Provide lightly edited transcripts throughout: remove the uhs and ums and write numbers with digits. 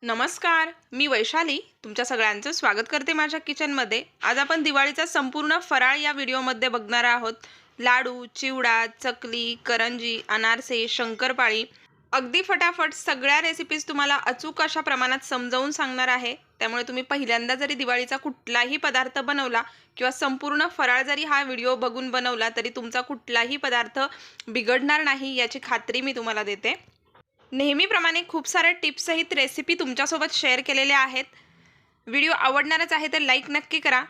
नमस्कार, मी वैशाली तुमच्या सगळ्यांचं स्वागत करते माझ्या किचनमध्ये। आज आपण दिवाळीचा संपूर्ण फराळ या व्हिडिओमध्ये बघणार आहोत। लाडू, चिवडा, चकली, करंजी, अनारसे, शंकरपाळी अगदी फटाफट सगळ्या रेसिपीज तुम्हाला अचूक अशा प्रमाणात समजावून सांगणार आहे। त्यामुळे तुम्ही पहिल्यांदा जरी दिवाळीचा कुठलाही पदार्थ बनवला किंवा संपूर्ण फराळ जरी हा व्हिडिओ बघून बनवला तरी तुमचा कुठलाही पदार्थ बिघडणार नाही याची खात्री मी तुम्हाला देते। नेहमीप्रमाणे खूप साऱ्या टिप्स सहित रेसिपी तुमच्यासोबत शेअर केलेल्या आहेत। व्हिडिओ आवडणारच आहे तर लाईक नक्की करा।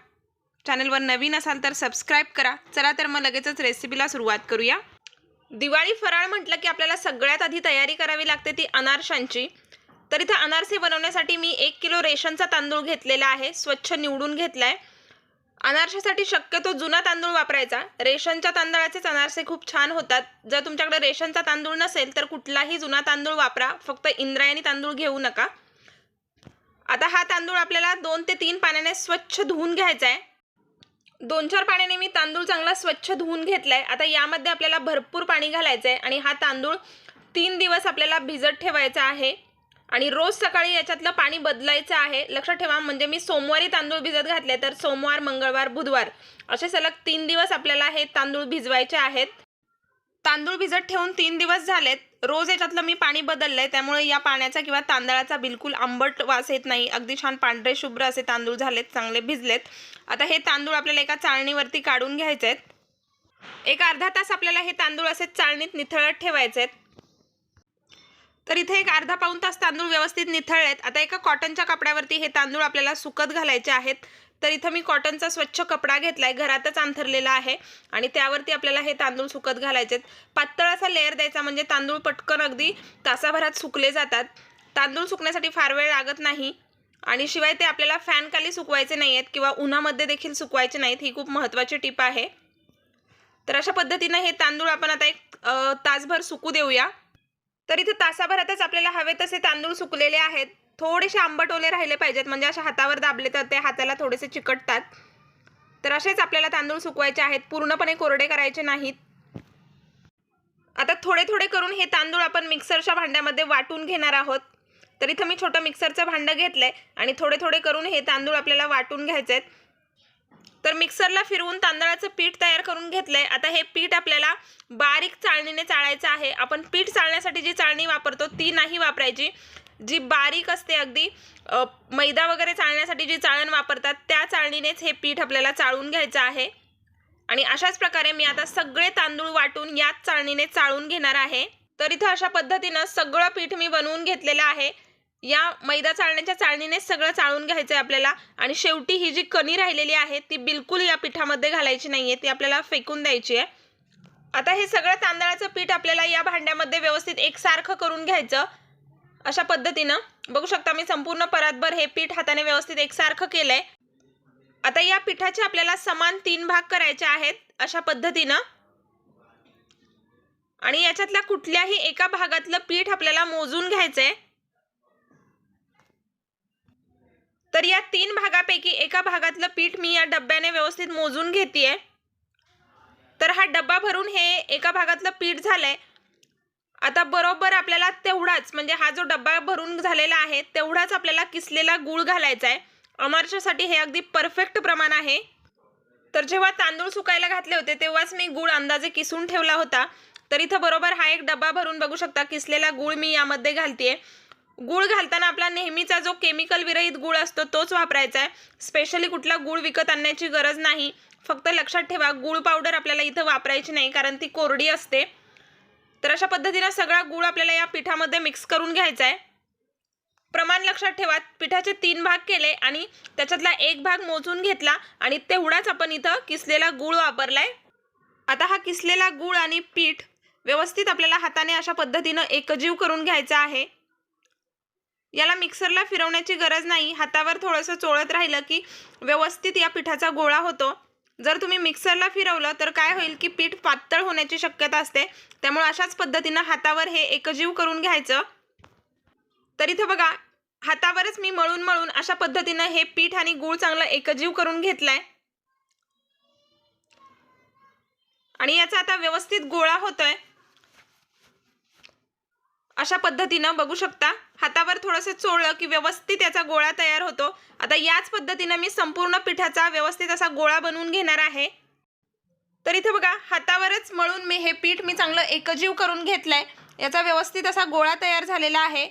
चॅनलवर नवीन असाल तर सबस्क्राइब करा। चला तर मग लगेचच रेसिपीला सुरुवात करूया। दिवाळी फराळ म्हटलं की आपल्याला सगळ्यात आधी तयारी करावी लागते ती अनारशांची। तर इथे अनारसे बनवण्यासाठी मी 1 किलो रेशनचा तांदूळ घेतलेला आहे, स्वच्छ निवडून घेतलाय। अनारशासाठी शक्यतो जुना तांदूळ वापरायचा। रेशनच्या तांदळाचेच अनारसे खूप छान होतात। जर तुमच्याकडे रेशनचा तांदूळ नसेल तर कुठलाही जुना तांदूळ वापरा, फक्त इंद्रायणी तांदूळ घेऊ नका। आता हा तांदूळ आपल्याला 2 ते 3 पाण्याने स्वच्छ धुवून घ्यायचा आहे। 2-4 पाण्याने मी तांदूळ चांगला स्वच्छ धुवून घेतलाय। आता यामध्ये आपल्याला भरपूर पाणी घालायचं आहे आणि हा तांदूळ 3 दिवस आपल्याला भिजत ठेवायचा आहे आणि रोज सकाळी याच्यातलं पाणी बदलायचं आहे। लक्षात ठेवा, म्हणजे मी सोमवारी तांदूळ भिजत घातले तर सोमवार, मंगळवार, बुधवार असे सलग 3 दिवस आपल्याला हे तांदूळ भिजवायचे आहेत। तांदूळ भिजत ठेवून 3 दिवस झालेत। रोज याच्यातलं मी पाणी बदललंय, त्यामुळे या पाण्याचा किंवा तांदळाचा बिलकुल आंबट वास येत नाही। अगदी छान पांढरे शुभ्र असे तांदूळ झालेत, चांगले भिजलेत। आता हे तांदूळ आपल्याला एका चाळणीवरती काढून घ्यायचे आहेत। एक अर्धा तास आपल्याला हे तांदूळ असे चाळणीत निथळत ठेवायचे आहेत। तर इथे एक अर्धा पाऊण तास तांदूळ व्यवस्थित निथळलेत। आता एका कॉटनच्या कपड्यावरती हे तांदूळ आपल्याला सुकत घालायचे आहेत। तर इथे मी कॉटनचा स्वच्छ कपडा घेतलाय, घरातच अंथरलेला आहे आणि त्यावरती आपल्याला हे तांदूळ सुकत घालायचे। पातळ असा लेयर द्यायचा, म्हणजे तांदूळ पटकन अगदी तासाभरात सुकले जातात। तांदूळ सुकण्यासाठी फार वेळ लागत नाही आणि शिवाय ते आपल्याला फॅन खाली सुकवायचे नाहीयेत किंवा उन्हामध्ये देखील सुकवायचे नाहीत। ही खूप महत्त्वाची टिप आहे। तर अशा पद्धतीने हे तांदूळ आपण आता एक तासभर सुकू देऊया। तर इथे तासाभरातच आपल्याला हवे तसे तांदूळ सुकलेले आहेत। थोडेसे आंबट ओले राहिले पाहिजेत, म्हणजे अशा हातावर दाबले तर ते हाताला थोडेसे चिकटतात। तर असेच आपल्याला तांदूळ सुकवायचे आहेत, पूर्णपणे कोरडे करायचे नाहीत। आता थोडे थोडे करून हे तांदूळ आपण मिक्सरच्या भांड्यामध्ये वाटून घेणार आहोत। तर इथे मी छोटं मिक्सरचं भांडं घेतलंय आणि थोडे थोडे करून हे तांदूळ आपल्याला वाटून घ्यायचे आहेत। तर मिक्सरला फिरवून तांदळाचं पीठ तयार करून घेतलंय। आता हे पीठ आपल्याला बारीक चाळणीने चाळायचं आहे। आपण पीठ चाळण्यासाठी जी चाळणी वापरतो ती नाही वापरायची, जी बारीक असते अगदी मैदा वगैरे चाळण्यासाठी जी चाळण वापरतात त्या चाळणीनेच हे पीठ आपल्याला चाळून घ्यायचं आहे। आणि अशाच प्रकारे मी आता सगळे तांदूळ वाटून याच चाळणीने चाळून घेणार आहे। तर इथे अशा पद्धतीने सगळं पीठ मी बनवून घेतलेलं आहे। या मैदा चाळण्याच्या चाळणीनेच सगळं चाळून घ्यायचं आहे आपल्याला। आणि शेवटी ही जी कणी राहिलेली आहे ती बिलकुल या पिठामध्ये घालायची नाहीये, ती आपल्याला फेकून द्यायची आहे। आता हे सगळं तांदळाचं पीठ आपल्याला या भांड्यामध्ये व्यवस्थित एकसारखं करून घ्यायचं। अशा पद्धतीने बघू शकता मी संपूर्ण परातभर हे पीठ हाताने व्यवस्थित एकसारखं केलंय। आता या पिठाचे आपल्याला समान 3 भाग करायचे आहेत अशा पद्धतीने। आणि याच्यातल्या कुठल्याही एका भागातलं पीठ आपल्याला मोजून घ्यायचंय। तर या 3 भागापैकी एका भागातलं पीठ मी या डब्याने व्यवस्थित मोजून घेतेय। तर हा डब्बा भरून हे एका भागातलं पीठ झालंय। आता बरोबर आपल्याला तेवढाच, म्हणजे हा जो डब्बा भरून झालेला आहे तेवढाच आपल्याला किसलेला गूळ घालायचा आहे। अनारशासाठी हे अगदी परफेक्ट प्रमाण आहे। तर जेव्हा तांदूळ सुकायला घातले होते तेव्हाच मी गूळ अंदाजे किसून ठेवला होता। तर इथं बरोबर हा एक डब्बा भरून बघू शकता किसलेला गूळ मी यामध्ये घालतेय। गूळ घालताना आपला नेहमीचा जो केमिकल विरहित गूळ असतो तोच वापरायचा आहे। स्पेशली कुठला गूळ विकत आणण्याची गरज नाही। फक्त लक्षात ठेवा, गूळ पावडर आपल्याला इथं वापरायची नाही, कारण ती कोरडी असते। तर अशा पद्धतीने सगळा गूळ आपल्याला या पिठामध्ये मिक्स करून घ्यायचा आहे। प्रमाण लक्षात ठेवा, पिठाचे 3 भाग केले आणि त्याच्यातला 1 भाग मोजून घेतला आणि तेवढाच आपण इथं किसलेला गूळ वापरलाय। आता हा किसलेला गूळ आणि पीठ व्यवस्थित आपल्याला हाताने अशा पद्धतीने एकजीव करून घ्यायचा आहे। याला मिक्सरला फिरवण्याची गरज नाही, हातावर थोडंसं चोळत राहिलं की व्यवस्थित या पिठाचा गोळा होतो। जर तुम्ही मिक्सरला फिरवलं तर काय होईल की पीठ पातळ होण्याची शक्यता असते, त्यामुळे अशाच पद्धतीने हातावर हे एकजीव करून घ्यायचं। तर इथे बघा, हातावरच मी मळून मळून अशा पद्धतीने हे पीठ आणि गूळ चांगलं एकजीव करून घेतलाय आणि याचा आता व्यवस्थित गोळा होतोय। अशा पद्धतीनं बघू शकता हातावर थोडंसं चोळलं की व्यवस्थित याचा गोळा तयार होतो। आता याच पद्धतीनं मी संपूर्ण पिठाचा व्यवस्थित असा गोळा बनवून घेणार आहे। तर इथे बघा हातावरच मळून मी हे पीठ चांगलं एकजीव करून घेतलंय। याचा व्यवस्थित असा गोळा तयार झालेला आहे।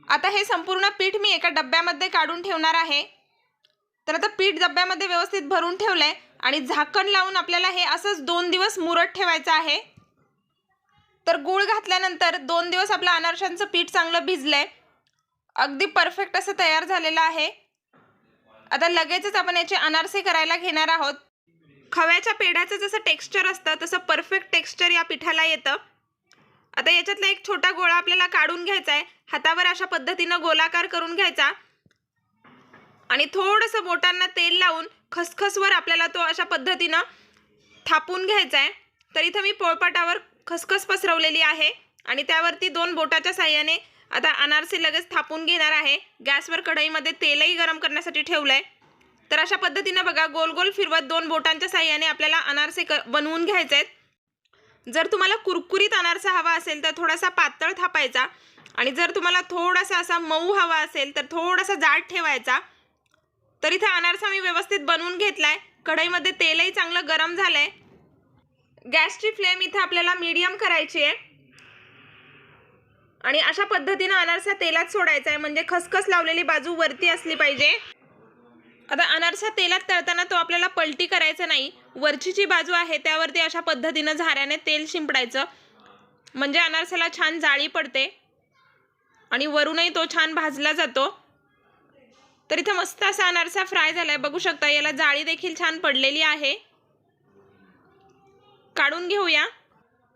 आता हे संपूर्ण पीठ मी एका डब्यामध्ये काढून ठेवणार आहे। तर आता पीठ डब्यामध्ये व्यवस्थित भरून ठेवलंय आणि झाकण लावून आपल्याला हे असंच 2 दिवस मुरत ठेवायचं आहे। तर गूळ घातल्यानंतर 2 दिवस आपलं अनारशांचं पीठ चांगलं भिजलंय, अगदी परफेक्ट असं तयार झालेलं आहे। आता लगेचच आपण याचे अनारसे करायला घेणार आहोत। खव्याच्या पेढ्याचं जसं टेक्स्चर असतं तसं परफेक्ट टेक्स्चर या पिठाला येतं। आता याच्यातला एक छोटा गोळा आपल्याला काढून घ्यायचा आहे। हातावर अशा पद्धतीनं गोलाकार करून घ्यायचा आणि थोडंसं बोटांना तेल लावून खसखसवर आपल्याला तो अशा पद्धतीनं थापून घ्यायचा आहे। तर इथं मी पोळपाटावर खसखस पसरवलेली आहे आणि त्यावरती 2 बोटाच्या साहाय्याने आता अनारसे लगेच थापून घेणार आहे। गॅसवर कढईमध्ये तेलही गरम करण्यासाठी ठेवलंय। तर अशा पद्धतीनं बघा गोल गोल फिरवत 2 बोटांच्या साहाय्याने आपल्याला अनारसे बनवून घ्यायचे आहेत। जर तुम्हाला कुरकुरीत अनारसा हवा असेल तर थोडासा पातळ थापायचा आणि जर तुम्हाला थोडासा असा मऊ हवा असेल तर थोडासा जाड ठेवायचा। तर इथे अनारसा मी व्यवस्थित बनवून घेतलाय। कढईमध्ये तेलही चांगलं गरम झालंय। गॅसची फ्लेम इथे आपल्याला मीडियम करायची आहे आणि अशा पद्धतीने अनारसा तेलात सोडायचा आहे, म्हणजे खसखस लावलेली बाजू वरती असली पाहिजे। आता अनारसा तेलात तळताना तो आपल्याला पलटी करायचा नाही, वरची जी बाजू आहे त्यावरती अशा पद्धतीने झाऱ्याने तेल शिंपडायचं, म्हणजे अनारसाला छान जाळी पडते आणि वरूनही तो छान भाजला जातो। तर इथे मस्त असा अनारसा फ्राय झालाय, बघू शकता याला जाळी देखील छान पडलेली आहे। काढून घेऊया।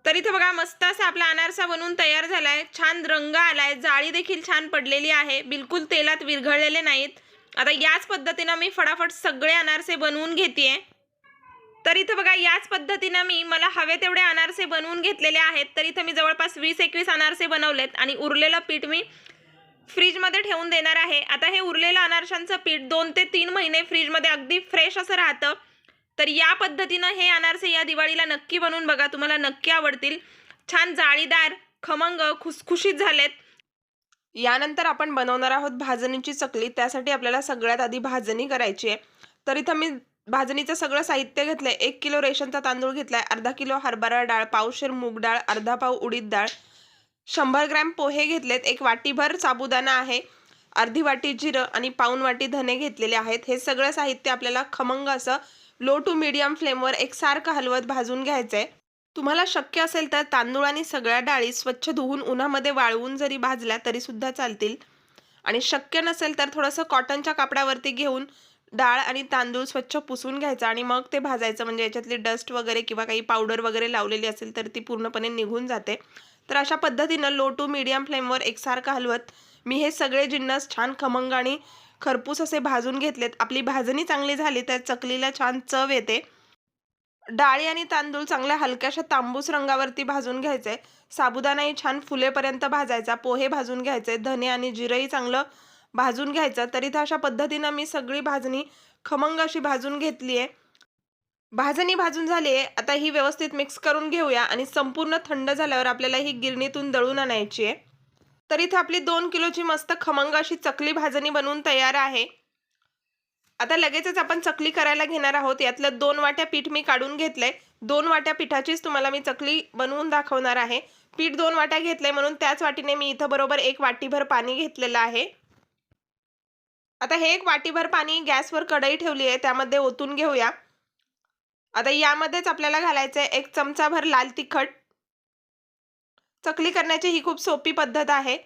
तर इथे बघा मस्त असा आपला अनारसा बनवून तयार झालाय, छान रंग आलाय, जाळी देखील छान पडलेली आहे, बिलकुल तेलात विरघळलेले नाहीत। आता याच पद्धतीने मी फटाफट सगळे अनारसे बनवून घेतेय। तर इथे बघा याच पद्धतीने मला हवे तेवढे अनारसे बनवून घेतलेले आहेत। तर इथे मी जवळपास 20-21 अनारसे बनवलेत आणि उरलेलं पीठ मी फ्रीजमध्ये ठेवून देणार आहे। आता हे उरलेलं अनारशांचं पीठ 2 ते 3 महिने फ्रीजमध्ये अगदी फ्रेश असं राहतं। तर या पद्धतीनं हे अनारसे या दिवाळीला नक्की बनवून बघा, तुम्हाला नक्की आवडतील। छान जाळीदार, खमंग, खुसखुशीत झालेत। यानंतर आपण बनवणार आहोत भाजणीची चकली। त्यासाठी आपल्याला सगळ्यात आधी भाजणी करायची आहे। तर इथं मी भाजणीचं सगळं साहित्य घेतलंय। 1 किलो रेशनचा तांदूळ घेतलाय, अर्धा किलो हरभरा डाळ, पावशेर मूग डाळ, अर्धा पाव उडीद डाळ, 100 ग्रॅम पोहे घेतलेत, 1 वाटीभर साबुदाणा आहे, अर्धी वाटी जिरं आणि पाऊण वाटी धने घेतलेले आहेत। हे सगळं साहित्य आपल्याला खमंग असं लो टू मीडियम फ्लेमवर एकसारखं हलवत भाजून घ्यायचंय। तुम्हाला शक्य असेल तर तांदूळ आणि सगळ्या डाळी स्वच्छ धुवून उन्हामध्ये वाळवून जरी भाजल्या तरी सुद्धा चालतील आणि शक्य नसेल तर थोडंसं कॉटनच्या कापडावरती घेऊन डाळ आणि तांदूळ स्वच्छ पुसून घ्यायचं आणि मग ते भाजायचं, म्हणजे याच्यातली डस्ट वगैरे किंवा काही पावडर वगैरे लावलेली असेल तर ती पूर्णपणे निघून जाते। तर अशा पद्धतीनं लो टू मीडियम फ्लेमवर एकसारखं हलवत मी हे सगळे जिन्नस छान खमंग आणि खरपूस असे भाजून घेतलेत। आपली भाजणी चांगली झाली तर चकलीला छान चव येते। डाळी आणि तांदूळ चांगल्या हलक्याशा तांबूस रंगावरती भाजून घ्यायचे, साबुदाणाही छान फुलेपर्यंत भाजायचा, पोहे भाजून घ्यायचे, धने आणि जिरंही चांगलं भाजून घ्यायचं। तर इथं अशा पद्धतीनं मी सगळी भाजणी खमंग अशी भाजून घेतली आहे। भाजणी भाजून झाली आहे, आता ही व्यवस्थित मिक्स करून घेऊया आणि संपूर्ण थंड झाल्यावर आपल्याला ही गिरणीतून दळून आणायची आहे। तर इथे आपली 2 किलोची मस्त खमंग अशी चकली भाजणी बनवून तयार आहे। आता लगेचच आपण चकली करायला घेणार आहोत। यातलं 2 वाट्या पीठ मी काढून घेतलंय। 2 वाट्या पिठाचीच तुम्हाला मी चकली बनवून दाखवणार आहे। पीठ 2 वाट्या घेतलंय म्हणून त्याच वाटीने मी इथं बरोबर 1 वाटीभर पाणी घेतलेलं आहे। आता हे 1 वाटीभर पाणी गॅसवर कढई ठेवली आहे, त्यामध्ये ओतून घेऊया। आता यामध्येच आपल्याला घालायचं आहे 1 चमचाभर लाल तिखट। चकली करण्याची ही खूप सोपी पद्धत आहे।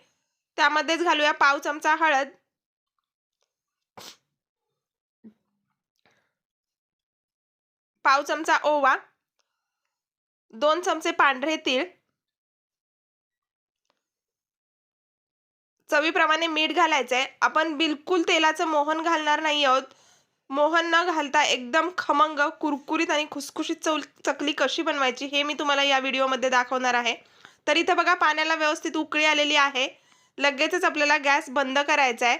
त्यामध्येच घालूया पाव चमचा हळद, पाव चमचा ओवा, 2 चमचे पांढरे तीळ, चवीप्रमाणे मीठ घालायचंय। आपण बिलकुल तेलाचं मोहन घालणार नाही आहोत। मोहन न घालता एकदम खमंग, कुरकुरीत आणि खुसखुशीत चकली कशी बनवायची हे मी तुम्हाला या व्हिडिओमध्ये दाखवणार आहे। तर इथे बघा पाण्याला व्यवस्थित उकळी आलेली आहे। लगेचच आपल्याला गॅस बंद करायचा आहे।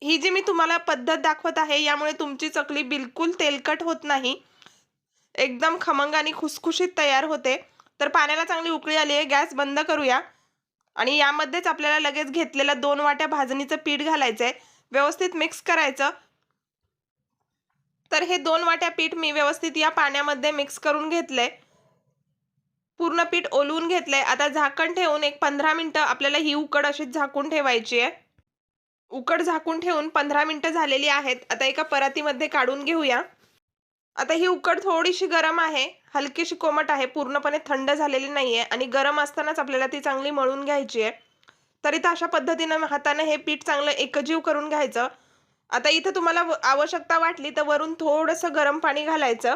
ही जी मी तुम्हाला पद्धत दाखवत आहे यामुळे तुमची चकली बिलकुल तेलकट होत नाही, एकदम खमंग आणि खुसखुशीत तयार होते। तर पाण्याला चांगली उकळी आली आहे, गॅस बंद करूया आणि यामध्येच आपल्याला लगेच घेतलेलं 2 वाट्या भाजणीचं पीठ घालायचं आहे. व्यवस्थित मिक्स करायचं. तर हे 2 वाट्या पीठ मी व्यवस्थित या पाण्यामध्ये मिक्स करून घेतलंय. पूर्ण पीठ ओलवून घेतलंय. आता झाकण ठेवून एक 15 मिनिटं आपल्याला ही उकड अशीच झाकून ठेवायची आहे. उकड झाकून ठेवून 15 मिनिटं झालेली आहेत. आता एका परातीमध्ये काढून घेऊया. आता ही उकड थोडीशी गरम आहे, हलकीशी कोमट आहे, पूर्णपणे थंड झालेली नाहीये आणि गरम असतानाच आपल्याला ती चांगली मळून घ्यायची आहे. तर इथं अशा पद्धतीनं हाताने हे पीठ चांगलं एकजीव करून घ्यायचं. आता इथं तुम्हाला आवश्यकता वाटली तर वरून थोडंसं गरम पाणी घालायचं.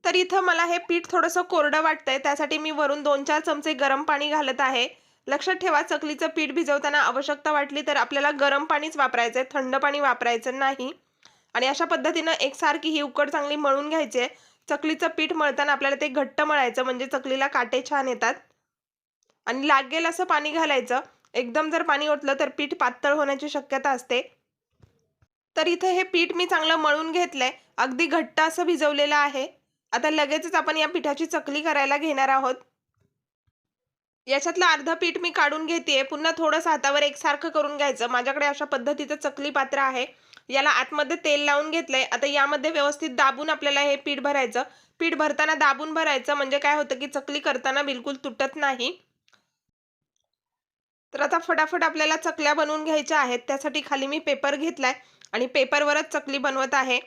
तर इथं मला हे पीठ थोडंसं कोरडं वाटतंय, त्यासाठी मी वरून 2-4 चमचे गरम पाणी घालत आहे. लक्षात ठेवा, चकलीचं पीठ भिजवताना आवश्यकता वाटली तर आपल्याला गरम पाणीच वापरायचंय, थंड पाणी वापरायचं नाही. आणि अशा पद्धतीनं एकसारखी ही उकड चांगली मळून घ्यायची आहे. चकलीचं पीठ मळताना आपल्याला ते घट्ट मळायचं, म्हणजे चकलीला काटे छान येतात. आणि लागेल असं पाणी घालायचं. एकदम जर पाणी ओतलं तर पीठ पातळ होण्याची शक्यता असते. तर इथे हे पीठ मी चांगलं मळून घेतलंय, अगदी घट्ट असं भिजवलेलं आहे. आता लगेचच आपण या पिठाची चकली करायला घेणार आहोत. याच्यातलं अर्ध पीठ मी काढून घेतेय. पुन्हा थोडंसं हातावर एकसारखं करून घ्यायचं. माझ्याकडे अशा पद्धतीचं चकली पात्र आहे. याला आतमध्ये तेल लावून घेतलंय. आता यामध्ये व्यवस्थित दाबून आपल्याला हे पीठ भरायचं. पीठ भरताना दाबून भरायचं, म्हणजे काय होतं की चकली करताना बिलकुल तुटत नाही. तर आता फटाफट आपल्याला चकल्या बनवून घ्यायच्या आहेत. त्यासाठी खाली मी पेपर घेतलाय आणि पेपरवरच चकली बनवत आहे.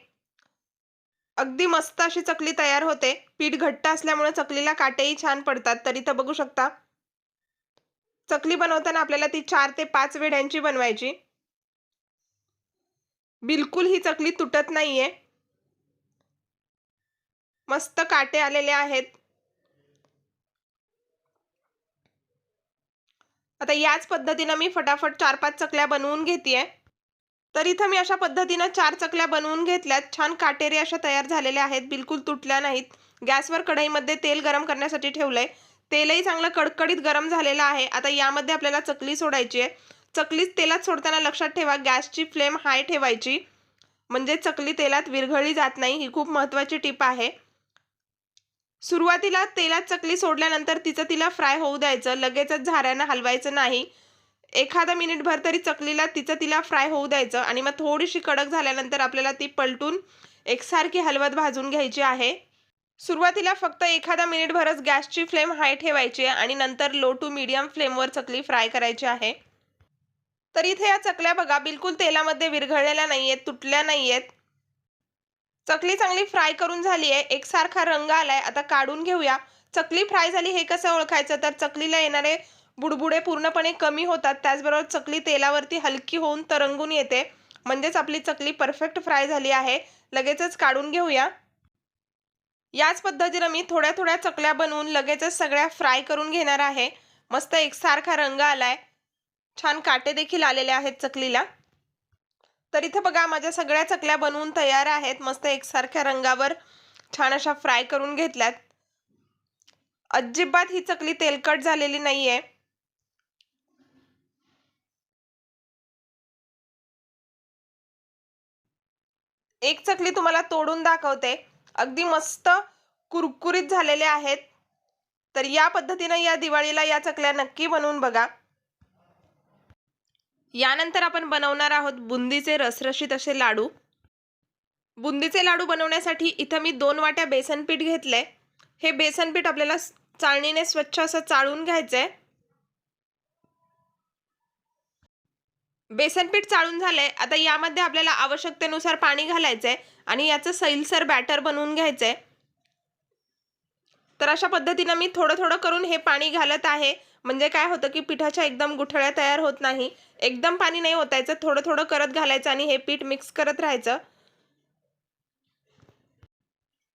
अगदी मस्त अशी चकली तयार होते. पीठ घट्ट असल्यामुळे चकलीला काटेही छान पडतात. तर इथं बघू शकता, चकली बनवताना आपल्याला ती 4 ते 5 वेढ्यांची बनवायची. बिलकुल ही चकली तुटत नाहीये. मस्त काटे आलेले आहेत. आता याच पद्धतीनं मी फटाफट 4-5 चकल्या बनवून घेतेय. तर इथं मी अशा पद्धतीनं 4 चकल्या बनवून घेतल्यात. छान काटेरी अशा तयार झालेल्या आहेत, बिलकुल तुटल्या नाहीत. गॅसवर कढईमध्ये तेल गरम करण्यासाठी ठेवलंय. तेलही चांगलं कडकडीत गरम झालेलं आहे. आता यामध्ये आपल्याला चकली सोडायची आहे. चकली तेलात सोडताना लक्षात ठेवा, गॅसची फ्लेम हाय ठेवायची, म्हणजे चकली तेलात विरघळली जात नाही. ही खूप महत्त्वाची टिप आहे. सुरुवातीला तेलात चकली सोडल्यानंतर तिला फ्राय होऊ द्यायचं. लगेचच झाऱ्यानं हलवायचं नाही. एखादा मिनिटभर तरी चकलीला तिला फ्राय होऊ द्यायचं आणि मग थोडीशी कडक झाल्यानंतर आपल्याला ती पलटून एकसारखी हलवत भाजून घ्यायची आहे. सुरुवातीला फक्त एखादा मिनिटभरच गॅसची फ्लेम हाय ठेवायची आहे आणि नंतर लो टू मीडियम फ्लेमवर चकली फ्राय करायची आहे. तर इथे या चकल्या बघा, बिलकुल तेलामध्ये विरघळलेल्या नाहीयेत, तुटल्या नाहीयेत. चकली चांगली फ्राय करून झाली आहे. एकसारखा रंग आलाय. आता काढून घेऊया. चकली फ्राय झाली हे कसं ओळखायचं, तर चकलीला येणारे बुडबुडे पूर्णपणे कमी होतात. त्याचबरोबर चकली तेलावरती हलकी होऊन तरंगून येते, म्हणजेच आपली चकली परफेक्ट फ्राय झाली आहे. लगेचच काढून घेऊया. याच पद्धतीने मी थोड्या थोड्या चकल्या बनवून लगेचच सगळ्या फ्राय करून घेणार आहे. मस्त एकसारखा रंग आलाय. छान काटे देखील आलेले आहेत चकलीला. तर इथे बघा, माझ्या सगळ्या चकल्या बनवून तयार आहेत. मस्त एकसारख्या रंगावर छान अशा फ्राय करून घेतल्यात. अजिबात ही चकली तेलकट झालेली नाहीये. एक चकली तुम्हाला तोडून दाखवते. अगदी मस्त कुरकुरीत झालेले आहेत. तर या पद्धतीने या दिवाळीला या चकल्या नक्की बनवून बघा. यानंतर आपण बनवणार आहोत बुंदीचे रसरशीत असे लाडू. बुंदीचे लाडू बनवण्यासाठी इथं मी 2 वाट्या बेसन पीठ घेतलंय. हे बेसन पीठ आपल्याला चाळणीने स्वच्छ असं चाळून घ्यायचंय. बेसन पीठ चाळून झालंय. आता यामध्ये आपल्याला आवश्यकतेनुसार पाणी घालायचंय आणि याचं सैलसर बॅटर बनवून घ्यायचंय. तर अशा पद्धतीनं मी थोडं थोडं करून हे पाणी घालत आहे. म्हणजे काय होतं की पिठाच्या एकदम गुठळ्या तयार होत नाही. एकदम पाणी नाही ओतायचं, थोडं थोडं करत घालायचं आणि हे पीठ मिक्स करत राहायचं.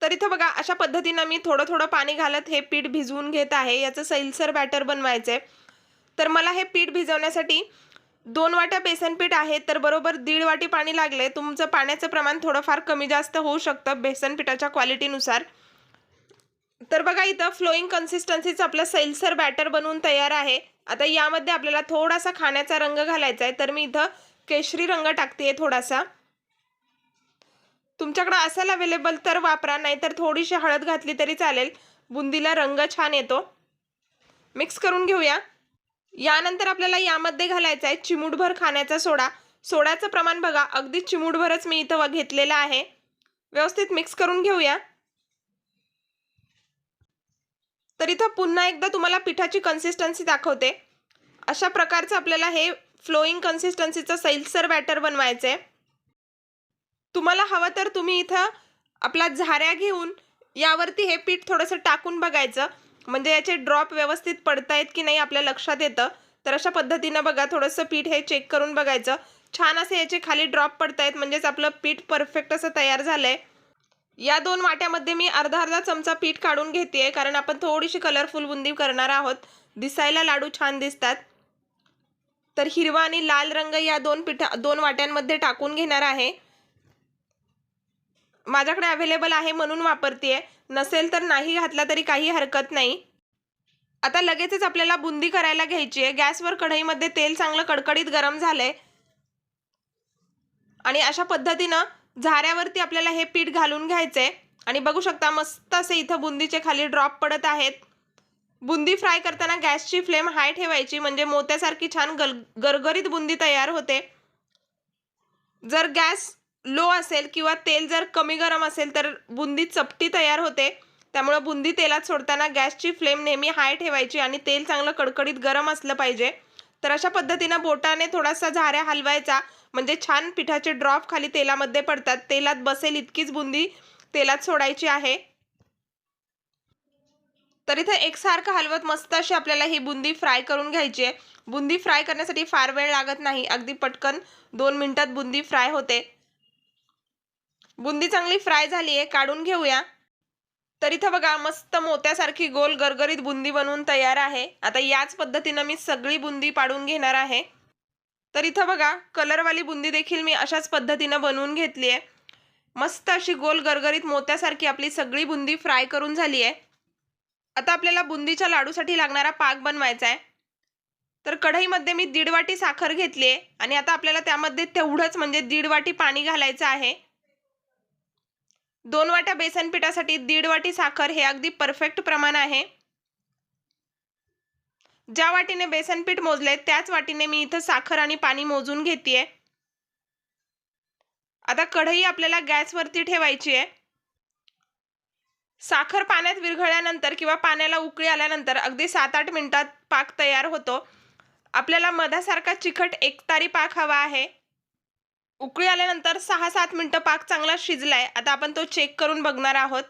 तर इथं बघा, अशा पद्धतीनं मी थोडं थोडं पाणी घालत हे पीठ भिजवून घेत आहे. याचं सैलसर बॅटर बनवायचंय. तर मला हे पीठ भिजवण्यासाठी 2 वाट्या बेसन पीठ आहे, तर बरोबर 1.5 वाटी पाणी लागले. तुमचं पाण्याचं प्रमाण थोडंफार कमी जास्त होऊ शकतं बेसन पिठाच्या क्वालिटीनुसार. तर बघा, इथं फ्लोईंग कन्सिस्टन्सीचं आपलं सैलसर बॅटर बनवून तयार आहे. आता यामध्ये आपल्याला थोडासा खाण्याचा रंग घालायचा आहे. तर मी इथं केशरी रंग टाकते थोडासा. तुमच्याकडे असेल अवेलेबल तर वापरा, नाहीतर थोडीशी हळद घातली तरी चालेल. बुंदीला रंग छान येतो. मिक्स करून घेऊया. यानंतर आपल्याला यामध्ये घालायचा आहे चिमूटभर खाण्याचा सोडा. सोड्याचं प्रमाण बघा, अगदी चिमूटभरच मी इथं घेतलेलं आहे. व्यवस्थित मिक्स करून घेऊया. तर इथं पुन्हा एकदा तुम्हाला पिठाची कन्सिस्टन्सी दाखवते. अशा प्रकारचं आपल्याला हे फ्लोईंग कन्सिस्टन्सीचं सैलसर बॅटर बनवायचं आहे. तुम्हाला हवं तर तुम्ही इथं आपला झाऱ्या घेऊन यावरती हे पीठ थोडंसं टाकून बघायचं, म्हणजे याचे ड्रॉप व्यवस्थित पडतायत की नाही आपल्या लक्षात येतं. तर अशा पद्धतीनं बघा, थोडंसं पीठ हे चेक करून बघायचं. छान असे याचे खाली ड्रॉप पडतायत, म्हणजेच आपलं पीठ परफेक्ट असं तयार झालंय. या 2 वाट्यामध्ये मी अर्धा चमचा पीठ काढून घेते, कारण आपण थोडीशी कलरफुल बुंदी करणार आहोत. दिसायला लाडू छान दिसतात. तर हिरवा आणि लाल रंग या 2 वाट्यांमध्ये टाकून घेणार आहे. माझ्याकडे अवेलेबल आहे म्हणून वापरतेय, नसेल तर नाही घातला तरी काही हरकत नाही. आता लगेचच आपल्याला बुंदी करायला घ्यायची आहे. गॅसवर कढईमध्ये तेल चांगलं कडकडीत गरम झालंय आणि अशा पद्धतीनं झाऱ्यावरती आपल्याला हे पीठ घालून घ्यायचंय. आणि बघू शकता मस्त असे इथं बुंदीचे खाली ड्रॉप पडत आहेत. बुंदी फ्राय करताना गॅसची फ्लेम हाय ठेवायची, म्हणजे मोत्यासारखी छान गरगरीत बुंदी तयार होते. जर गॅस लो असेल किंवा तेल जर कमी गरम असेल तर बुंदी चपटी तयार होते. त्यामुळे बुंदी तेलात सोडताना गॅसची फ्लेम नेहमी हाय ठेवायची आणि तेल चांगलं कडकडीत गरम असलं पाहिजे. तर अशा पद्धतीनं बोटाने थोडासा झाऱ्या हलवायचा, म्हणजे छान पिठाचे ड्रॉप खाली तेलामध्ये पडतात. तेलात बसेल इतकीच बुंदी तेलात सोडायची आहे. तर इथं एकसारखं हलवत मस्त अशी आपल्याला ही बुंदी फ्राय करून घ्यायची आहे. बुंदी फ्राय करण्यासाठी फार वेळ लागत नाही, अगदी पटकन 2 मिनिटात बुंदी फ्राय होते. बुंदी चांगली फ्राय झाली आहे, काढून घेऊया. तर इथं बघा मस्त मोत्यासारखी गोल गरगरीत बुंदी बनवून तयार आहे. आता याच पद्धतीनं मी सगळी बुंदी पाडून घेणार आहे. तर इथं बघा कलरवाली बुंदी देखील मी अशाच पद्धतीनं बनवून घेतली आहे. मस्त अशी गोल गरगरीत मोत्यासारखी आपली सगळी बुंदी फ्राय करून झाली आहे. आता आपल्याला बुंदीच्या लाडूसाठी लागणारा पाक बनवायचा आहे. तर कढईमध्ये मी 1.5 वाटी साखर घेतली आहे आणि आता आपल्याला त्यामध्ये तेवढंच म्हणजे 1.5 वाटी पाणी घालायचं आहे. 2 वाट्या बेसन पिठासाठी 1.5 वाटी साखर हे अगदी परफेक्ट प्रमाण आहे. ज्या वाटीने बेसन पीठ मोजले त्याच वाटीने मी इथं साखर आणि पाणी मोजून घेतेय. आता कढई आपल्याला गॅसवरती ठेवायची आहे. साखर पाण्यात विरघळल्यानंतर किंवा पाण्याला उकळी आल्यानंतर अगदी 7-8 मिनिटात पाक तयार होतो. आपल्याला मधासारखा चिकट एकतारी पाक हवा आहे. उकळी आल्यानंतर 6-7 मिनिटं पाक चांगला शिजलाय. आता आपण तो चेक करून बघणार आहोत.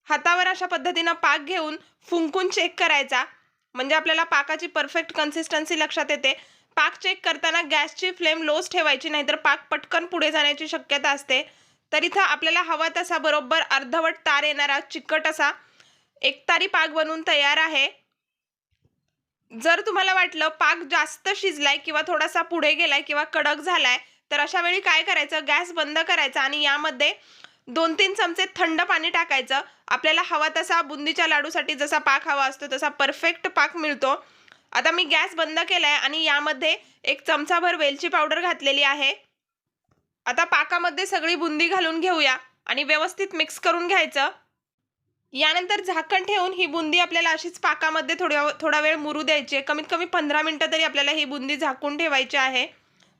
हातावर अशा पद्धतीनं पाक घेऊन फुंकून चेक करायचा, म्हणजे आपल्याला पाकाची परफेक्ट कन्सिस्टन्सी लक्षात येते. पाक चेक करताना गॅसची फ्लेम लोच ठेवायची, नाहीतर पाक पटकन पुढे जाण्याची शक्यता असते. तर इथं आपल्याला हवा तसा बरोबर अर्धवट तार येणारा चिकट असा एकतारी पाक बनवून तयार आहे. जर तुम्हाला वाटलं पाक जास्त शिजलाय किंवा थोडासा पुढे गेलाय किंवा कडक झालाय, तर अशा वेळी काय करायचं, गॅस बंद करायचा आणि यामध्ये 2-3 चमचे थंड पाणी टाकायचं. आपल्याला हवा तसा बुंदीच्या लाडूसाठी जसा पाक हवा असतो तसा परफेक्ट पाक मिळतो. आता मी गॅस बंद केलाय आणि यामध्ये 1 चमचाभर वेलची पावडर घातलेली आहे. आता पाकामध्ये सगळी बुंदी घालून घेऊया आणि व्यवस्थित मिक्स करून घ्यायचं. यानंतर झाकण ठेवून ही बुंदी आपल्याला अशीच पाकामध्ये थोडा वेळ मुरू द्यायची आहे. कमीत कमी 15 मिनिटं तरी आपल्याला ही बुंदी झाकून ठेवायची आहे.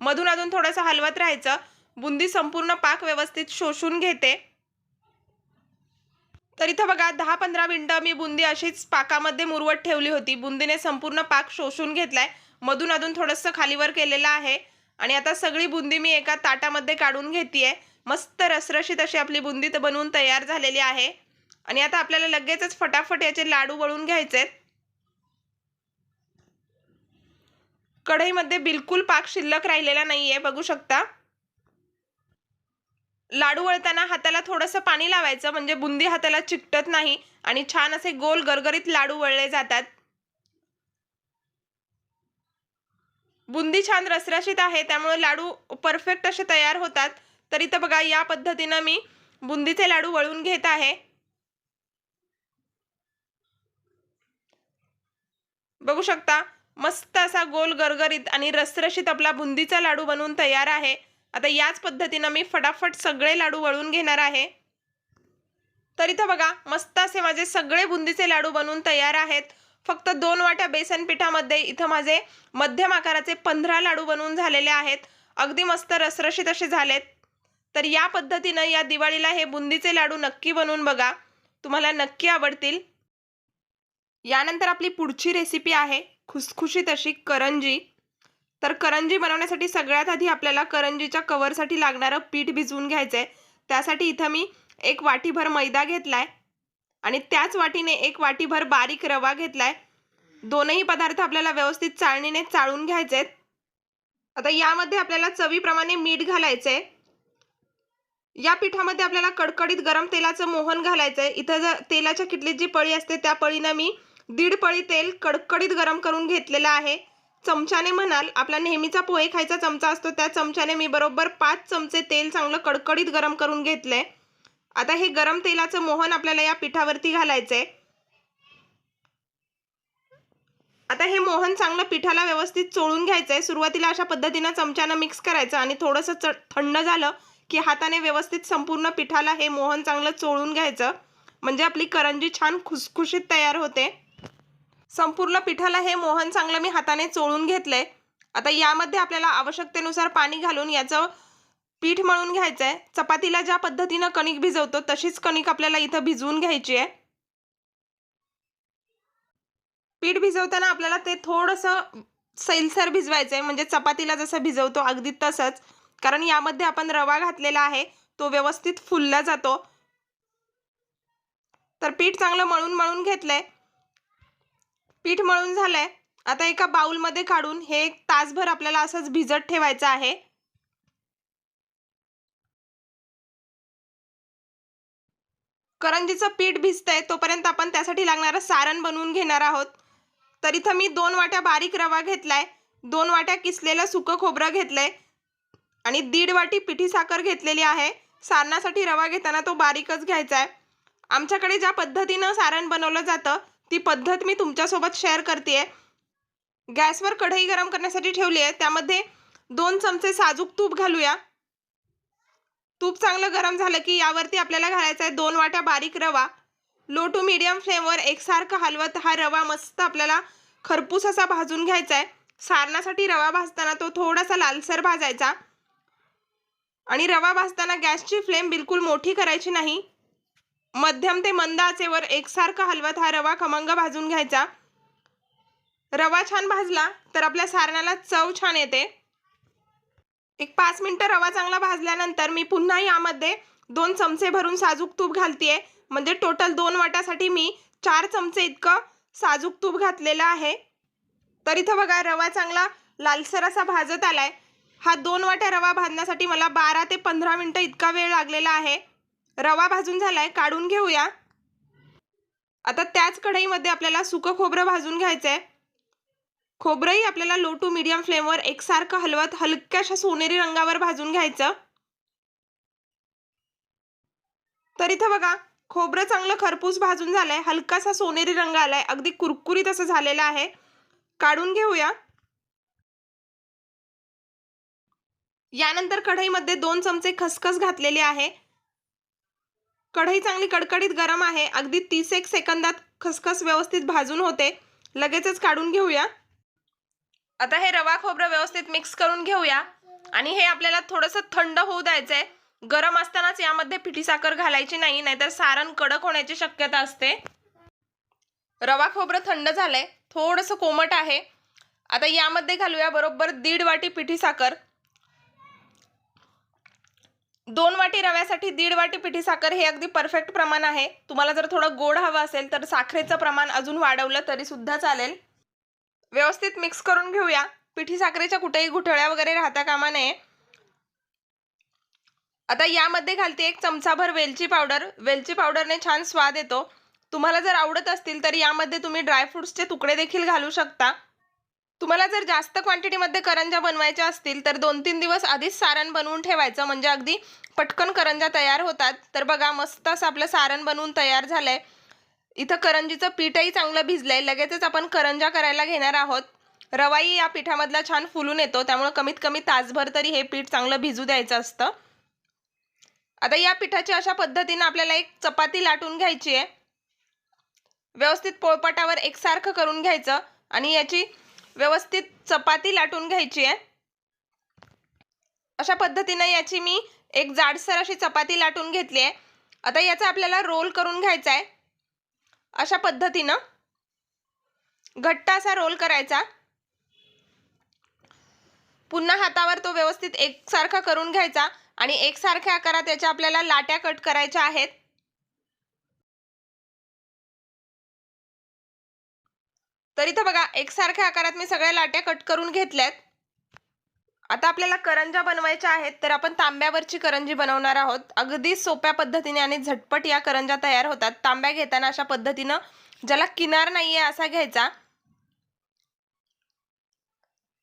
मधून अधून थोडंसं हलवत राहायचं. बुंदी संपूर्ण पाक व्यवस्थित शोषून घेते. तर इथं बघा 10-15 मिनिटं मी बुंदी अशीच पाकामध्ये मुरवत ठेवली होती. बुंदीने संपूर्ण पाक शोषून घेतलाय. मधून अधून थोडंसं खालीवर केलेलं आहे आणि आता सगळी बुंदी मी एका ताटामध्ये काढून घेतेय. मस्त रसरशीत अशी आपली बुंदी बनवून तयार झालेली आहे. आणि आता आपल्याला लगेचच फटाफट याचे लाडू वळून घ्यायचे. कढईमध्ये बिलकुल पाक शिल्लक राहिलेला नाहीये, बघू शकता. लाडू वळताना हाताला थोडंसं पाणी लावायचं, म्हणजे बुंदी हाताला चिकटत नाही आणि छान असे गोल गरगरीत लाडू वळले जातात. बुंदी छान रसरशीत आहे त्यामुळे लाडू परफेक्ट असे तयार होतात. तर इथं बघा या पद्धतीनं मी बुंदीचे लाडू वळून घेत आहे. बघू शकता मस्त असा गोल गरगरीत आणि रसरशीत आपला बुंदीचा लाडू बनवून तयार आहे. आता याच पद्धतीनं मी फटाफट सगळे लाडू वळून घेणार आहे. तर इथं बघा मस्त असे माझे सगळे बुंदीचे लाडू बनवून तयार आहेत. फक्त 2 वाट्या बेसन पिठामध्ये इथं माझे मध्यम आकाराचे 15 लाडू बनवून झालेले आहेत. अगदी मस्त रसरशीत असे झालेत. तर या पद्धतीनं या दिवाळीला हे बुंदीचे लाडू नक्की बनवून बघा, तुम्हाला नक्की आवडतील. यानंतर आपली पुढची रेसिपी आहे खुसखुशीत अशी करंजी. तर करंजी बनवण्यासाठी सगळ्यात आधी आपल्याला करंजीच्या कवरसाठी लागणारं पीठ भिजवून घ्यायचंय. त्यासाठी इथं मी 1 वाटीभर मैदा घेतलाय आणि त्याच वाटीने 1 वाटीभर बारीक रवा घेतलाय. दोनही पदार्थ आपल्याला व्यवस्थित चाळणीने चाळून घ्यायचेत. आता यामध्ये आपल्याला चवीप्रमाणे मीठ घालायचंय. या पिठामध्ये आपल्याला कडकडीत गरम तेलाचं मोहन घालायचंय. इथं जर तेलाच्या किटलीत जी पळी असते त्या पळीनं मी 1.5 पळी तेल कडकडीत गरम करून घेतलेलं आहे. चमच्याने म्हणाल, आपला नेहमीचा पोहे खायचा चमचा असतो त्या चमच्याने मी बरोबर 5 चमचे तेल चांगलं कडकडीत गरम करून घेतलंय. आता हे गरम तेलाचं मोहन आपल्याला या पिठावरती घालायचंय. आता हे मोहन चांगलं पिठाला व्यवस्थित चोळून घ्यायचंय. सुरुवातीला अशा पद्धतीनं चमच्यानं मिक्स करायचं आणि थोडंसं थंड झालं की हाताने व्यवस्थित संपूर्ण पिठाला हे मोहन चांगलं चोळून घ्यायचं, म्हणजे आपली करंजी छान खुसखुशीत तयार होते. संपूर्ण पिठाला हे मोहन चांगलं मी हाताने चोळून घेतलंय. आता यामध्ये आपल्याला आवश्यकतेनुसार पाणी घालून याचं पीठ मळून घ्यायचंय. चपातीला ज्या पद्धतीनं कणिक भिजवतो तशीच कणिक आपल्याला इथं भिजवून घ्यायची आहे. पीठ भिजवताना आपल्याला ते थोडंसं सैलसर भिजवायचंय, म्हणजे चपातीला जसं भिजवतो अगदी तसंच, कारण यामध्ये आपण रवा घातलेला आहे, तो व्यवस्थित फुलला जातो. तर पीठ चांगलं मळून मळून घेतलंय. पीठ मळून झालंय. आता एका बाउलमध्ये काढून हे 1 तासभर आपल्याला असंच भिजत ठेवायचं आहे. करंजीचं पीठ भिजतंय तोपर्यंत आपण त्यासाठी लागणारं सारण बनवून घेणार आहोत. तर इथं मी 2 वाट्या बारीक रवा घेतलाय, 2 वाट्या किसलेलं सुकं खोबरं घेतलंय आणि 1.5 वाटी पिठी साखर घेतलेली आहे. सारणासाठी रवा घेताना तो बारीकच घ्यायचा आहे. आमच्याकडे ज्या पद्धतीनं सारण बनवलं जातं ती पद्धत मी तुमच्यासोबत शेअर करतेय. गॅसवर कढई गरम करण्यासाठी ठेवली आहे. त्यामध्ये 2 चमचे साजूक तूप घालूया. तूप चांगलं गरम झालं की यावरती आपल्याला घालायचा आहे 2 वाट्या बारीक रवा. लो टू मीडियम फ्लेमवर एकसारखं हलवत हा रवा मस्त आपल्याला खरपूस असा भाजून घ्यायचा आहे. सारणासाठी रवा भाजताना तो थोडासा लालसर भाजायचा आणि रवा भाजताना गॅसची फ्लेम बिलकुल मोठी करायची नाही. मध्यम ते मंद आचेवर एकसारखं हलवत हा रवा खमंग भाजून घ्यायचा. रवा छान भाजला तर आपल्या सारणाला चव छान येते. 5 मिनिटं रवा चांगला भाजल्यानंतर मी पुन्हा यामध्ये 2 चमचे भरून साजूक तूप घालतेय, म्हणजे टोटल 2 वाट्यासाठी मी 4 चमचे इतकं साजूक तूप घातलेलं आहे. तर इथं बघा रवा चांगला लालसर असा भाजत आलाय. हा 2 वाट्या रवा भाजण्यासाठी मला 12 ते 15 मिनिटं इतका वेळ लागलेला आहे. रवा भाजून झालाय, काढून घेऊया. आता त्याच कढईमध्ये आपल्याला सुकं खोबरं भाजून घ्यायचंय. खोबरंही आपल्याला लो टू मीडियम फ्लेमवर एकसारखं हलवत हलक्याशा सोनेरी रंगावर भाजून घ्यायचं. तर इथं बघा खोबरं चांगलं खरपूस भाजून झालंय, हलकासा सोनेरी रंग आलाय, अगदी कुरकुरीत असं झालेलं आहे. काढून घेऊया. यानंतर कढईमध्ये 2 चमचे खसखस घातलेली आहे. कढई चांगली कडकडीत गरम आहे. अगदी 30 सेकंदात खसखस व्यवस्थित भाजून होते. लगेचच काढून घेऊया. आता हे रवा खोबरं व्यवस्थित मिक्स करून घेऊया आणि हे आपल्याला थोडंसं थंड होऊ द्यायचंय. गरम असतानाच यामध्ये पिठी साखर घालायची नाही, नाहीतर सारण कडक होण्याची शक्यता असते. रवा खोबरं थंड झालंय, थोडंसं कोमट आहे. आता यामध्ये घालूया बरोबर 1.5 वाटी पिठी साखर. 2 वाटी रव्यासाठी 1.5 वाटी पिठी साखर हे अगदी परफेक्ट प्रमाण आहे. तुम्हाला जर थोडं गोड हवं असेल तर साखरेचं प्रमाण अजून वाढवलं तरी सुद्धा चालेल. व्यवस्थित मिक्स करून घेऊया. पिठी साखरेच्या कुठेही गुठळ्या वगैरे राहता कामा नये. आता यामध्ये घालते 1 चमचाभर वेलची पावडर. वेलची पावडरने छान स्वाद येतो. तुम्हाला जर आवडत असतील तर यामध्ये तुम्ही ड्रायफ्रुट्सचे तुकडे देखील घालू शकता. तुम्हाला जर जास्त क्वांटिटीमध्ये करंज्या बनवायच्या असतील तर 2-3 दिवस आधीच सारण बनवून ठेवायचं, म्हणजे अगदी पटकन करंज्या तयार होतात. तर बघा मस्त असं आपलं सारण बनवून तयार झालंय. इथं करंजीचं पीठही चांगलं भिजलंय. लगेचच आपण करंज्या करायला घेणार आहोत. रवाही या पिठामधला छान फुलून येतो, त्यामुळे कमीत कमी तासभर तरी हे पीठ चांगलं भिजू द्यायचं असतं. आता या पिठाची अशा पद्धतीने आपल्याला एक चपाती लाटून घ्यायची आहे। व्यवस्थित पोळपाटावर एकसारखं करून घ्यायचं आणि याची व्यवस्थित चपाती लाटून घ्यायची आहे। अशा पद्धतीने याची मी एक जाडसर अशी चपाती लाटून घेतली आहे। आता याचा आपल्याला रोल करून घ्यायचा आहे। अशा पद्धतीने घट्ट असा रोल करायचा। पुन्हा हातावर तो व्यवस्थित एकसारखा करून घ्यायचा आणि एकसारख्या आकारात याच्या आपल्याला लाट्या कट करायच्या आहेत। तर इथं बघा एकसारख्या आकारात मी सगळ्या लाट्या कट करून घेतल्यात। आता आपल्याला करंजा बनवायच्या आहेत, तर आपण तांब्यावरची करंजी बनवणार आहोत। अगदी सोप्या पद्धतीने आणि झटपट या करंजा तयार होतात। तांब्या घेताना अशा पद्धतीने ज्याला किनार नाहीये असा घ्यायचा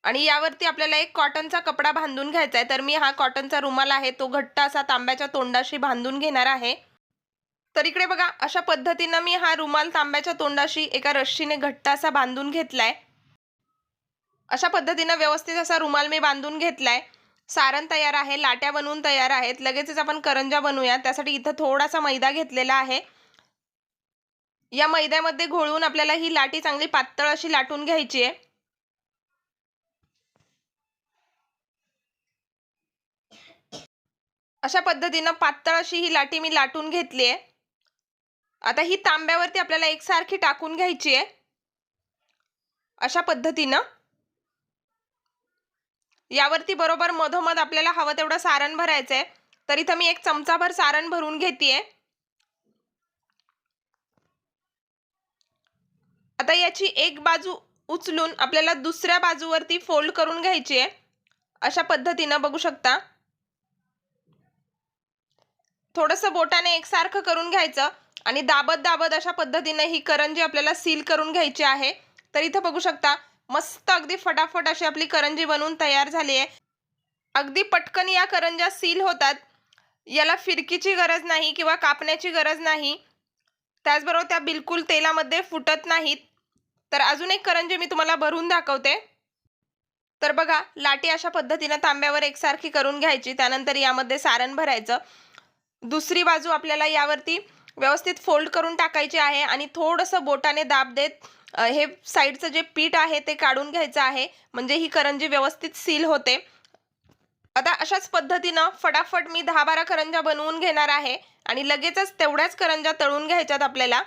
आणि यावरती आपल्याला एक कॉटनचा कपडा बांधून घ्यायचा आहे। तर मी हा कॉटनचा रुमाल आहे तो घट्ट असा तांब्याच्या तोंडाशी बांधून घेणार आहे। तर इकडे बघा अशा पद्धतीने मी हा रुमाल तांब्याच्या तोंडाशी एका रश्शीने घट्ट असा बांधून घेतलाय। अशा पद्धतीने व्यवस्थित असा रुमाल मी बांधून घेतलाय। सारण तयार आहे, लाट्या बनवून तयार आहेत। लगेचच आपण करंजा बनवूया। त्यासाठी इथं थोडासा मैदा घेतलेला आहे। या मैद्यामध्ये घोळून आपल्याला ही लाटी चांगली पातळ अशी लाटून घ्यायची आहे। अशा पद्धतीने पातळ अशी ही लाटी मी लाटून घेतली आहे। आता ही तांब्यावरती आपल्याला एकसारखी टाकून घ्यायची आहे। अशा पद्धतीने यावरती बरोबर मधोमध आपल्याला हवं तेवढं सारण भरायचं आहे। तर इथं मी एक चमचाभर सारण भरून घेतेय। आता याची एक बाजू उचलून आपल्याला दुसऱ्या बाजूवरती फोल्ड करून घ्यायची आहे। अशा पद्धतीने बघू शकता थोडंसं बोटाने एकसारखं करून घ्यायचं आणि दाबत दाबत अशा पद्धतीने ही करंजी आपल्याला सील करून घ्यायची आहे। तर इथं बघू शकता मस्त अगदी फटाफट अशी आपली करंजी बनवून तयार झाली आहे। अगदी पटकन या करंज्या सील होतात। याला फिरकीची गरज नाही किंवा कापण्याची गरज नाही। त्याचबरोबर त्या बिलकुल तेलामध्ये फुटत नाहीत। तर अजून एक करंजी मी तुम्हाला भरून दाखवते। तर बघा लाटी अशा पद्धतीने तांब्यावर एकसारखी करून घ्यायची। त्यानंतर यामध्ये सारण भरायचं। दुसरी बाजू आपल्याला यावरती व्यवस्थित फोल्ड करून टाकायची आहे आणि थोडंसं बोटाने दाब देत हे साइडचं जे पीठ आहे ते काढून घ्यायचं आहे, म्हणजे ही करंजी व्यवस्थित सील होते। आता अशाच पद्धतीने फटाफट मी 10-12 करंजा बनवून घेणार आहे आणि लगेचच तेवढ्याच करंजा तळून घ्यायच्यात आपल्याला।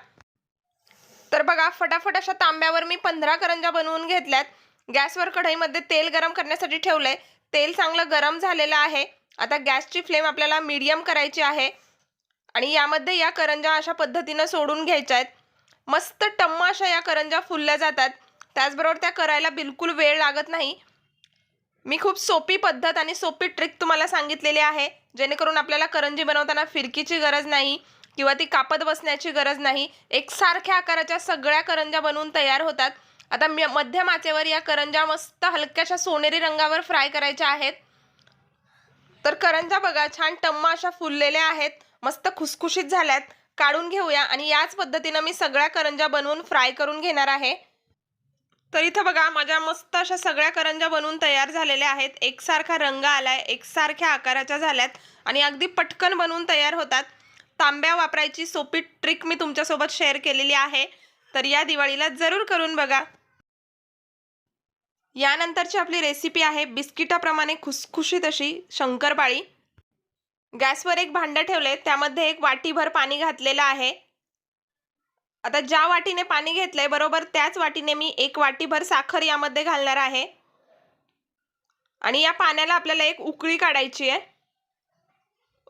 तर बघा फटाफट अशा तांब्यावर मी 15 करंजा बनवून घेतल्यात। गॅसवर कढईमध्ये तेल गरम करण्यासाठी ठेवलंय। तेल चांगलं गरम झालेलं आहे। आता गॅसची फ्लेम आपल्याला मीडियम करायची आहे आणि यामध्ये या करंजा अशा पद्धतीने सोडून घ्यायच्या आहेत। मस्त टम्म अशा या करंजा फुलल्या जातात। त्याचबरोबर त्या करायला बिलकुल वेळ लागत नाही। मी खूप सोपी पद्धत आणि सोपी ट्रिक तुम्हाला सांगितलेली आहे, जेणेकरून आपल्याला करंजी बनवताना फिरकीची गरज नाही किंवा ती कापत बसण्याची गरज नाही। एकसारख्या आकाराच्या सगळ्या करंजा बनवून तयार होतात। आता मध्यम आचेवर या करंजा मस्त हलक्याशा सोनेरी रंगावर फ्राय करायच्या आहेत। तर करंजा बघा छान टम्म अशा फुललेल्या आहेत, मस्त खुसखुशीत झाल्यात। काढून घेऊया आणि याच पद्धतीने मी सगळ्या करंजा बनवून फ्राय करून घेणार आहे। तर इथं बघा माझ्या मस्त अशा सगळ्या करंजा बनवून तयार झालेल्या आहेत। एकसारखा रंग आलाय, एकसारख्या आकाराच्या झाल्यात आणि अगदी पटकन बनवून तयार होतात। तांब्या वापरायची सोपी ट्रिक मी तुमच्यासोबत शेअर केलेली आहे, तर या दिवाळीला जरूर करून बघा। यानंतरची आपली रेसिपी आहे बिस्किटाप्रमाणे खुसखुशीत अशी शंकरपाळी। गॅसवर एक भांडं ठेवले, त्यामध्ये एक वाटीभर पाणी घातलेलं आहे। आता ज्या वाटीने पाणी घेतलंय बरोबर त्याच वाटीने मी एक वाटीभर साखर यामध्ये घालणार आहे आणि या पाण्याला आपल्याला एक उकळी काढायची आहे।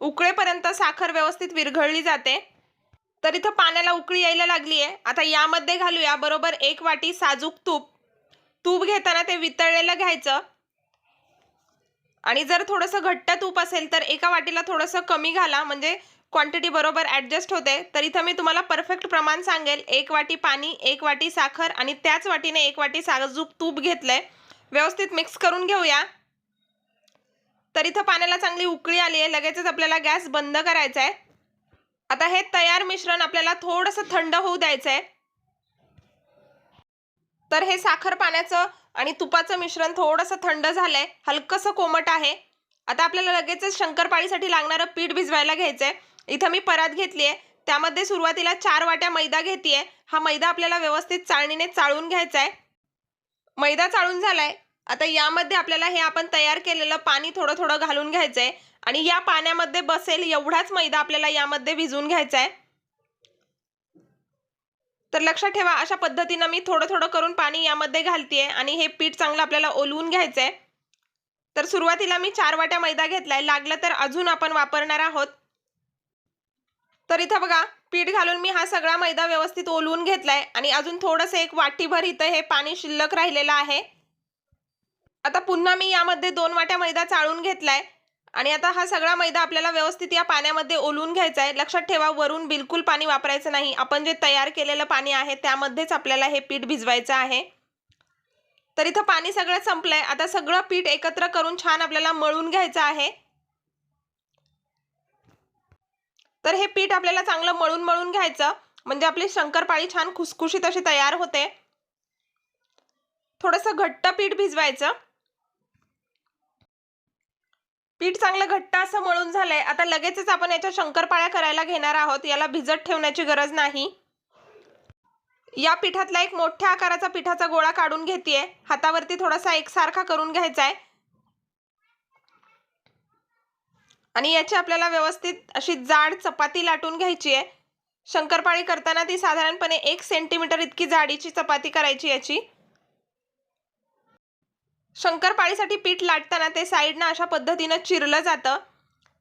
उकळेपर्यंत साखर व्यवस्थित विरघळली जाते। तर इथं पाण्याला उकळी यायला लागली आहे। आता यामध्ये घालूया बरोबर एक वाटी साजूक तूप। तूप घेताना ते वितळलेलं घ्यायचं आणि जर थोडंसं घट्ट तूप असेल तर एका वाटीला थोडंसं कमी घाला, म्हणजे क्वांटिटी बरोबर ॲडजस्ट होते। तर इथं मी तुम्हाला परफेक्ट प्रमाण सांगेल, एक वाटी पाणी, एक वाटी साखर आणि त्याच वाटीने एक वाटी साजूक तूप घेतलंय। व्यवस्थित मिक्स करून घेऊया। तर इथं पाण्याला चांगली उकळी आली आहे, लगेचच आपल्याला गॅस बंद करायचा आहे। आता हे तयार मिश्रण आपल्याला थोडंसं थंड होऊ द्यायचं आहे। तर हे साखर पाण्याचं आणि तुपाचं मिश्रण थोडंसं थंड झालंय, हलकंसं कोमट आहे। आता आपल्याला लगेचच शंकरपाळीसाठी लागणारं पीठ भिजवायला घ्यायचंय. इथं मी परात घेतली आहे. त्यामध्ये सुरुवातीला 4 वाट्या मैदा घेतेय. हा मैदा आपल्याला व्यवस्थित चाळणीने चाळून घ्यायचा आहे. मैदा चाळून झालाय. आता यामध्ये आपल्याला हे आपण तयार केलेलं पाणी थोडं थोडं घालून घ्यायचंय आणि या पाण्यामध्ये बसेल एवढाच मैदा आपल्याला यामध्ये भिजवून घ्यायचा आहे. तर लक्षात ठेवा, अशा पद्धतीनं मी थोडं थोडं करून पाणी यामध्ये घालतेय आणि हे पीठ चांगलं आपल्याला ओलवून घ्यायचंय. तर सुरुवातीला मी 4 वाट्या मैदा घेतलाय. लागलं तर अजून आपण वापरणार आहोत. तर इथं बघा, पीठ घालून मी हा सगळा मैदा व्यवस्थित ओलवून घेतलाय आणि अजून थोडंसं 1 वाटीभर इथं हे पाणी शिल्लक राहिलेलं आहे. आता पुन्हा मी यामध्ये 2 वाट्या मैदा चाळून घेतलाय आणि आता हा सगळा मैदा आपल्याला व्यवस्थित या पाण्यामध्ये ओलवून घ्यायचा आहे. लक्षात ठेवा, वरून बिलकुल पाणी वापरायचं नाही. आपण जे तयार केलेलं पाणी आहे त्यामध्येच आपल्याला हे पीठ भिजवायचं आहे. तर इथं पाणी सगळं संपलंय. आता सगळं पीठ एकत्र करून छान आपल्याला मळून घ्यायचं आहे. तर हे पीठ आपल्याला चांगलं मळून मळून घ्यायचं, म्हणजे आपली शंकरपाळी छान खुसखुशीत अशी तयार होते. थोडंसं घट्ट पीठ भिजवायचं. पीठ चांगलं घट्ट असं मळून झालंय. आता लगेचच आपण याच्या शंकरपाळ्या करायला घेणार आहोत. याला भिजत ठेवण्याची गरज नाही. या पिठातला एक मोठ्या आकाराचा पिठाचा गोळा काढून घेतेय. हातावरती थोडासा एकसारखा करून घ्यायचा आहे आणि याची आपल्याला व्यवस्थित अशी जाड चपाती लाटून घ्यायची आहे. शंकरपाळी करताना ती साधारणपणे 1 सेंटीमीटर इतकी जाडीची चपाती करायची याची. शंकरपाळीसाठी पीठ लाटताना ते साईडनं अशा पद्धतीनं चिरलं जातं,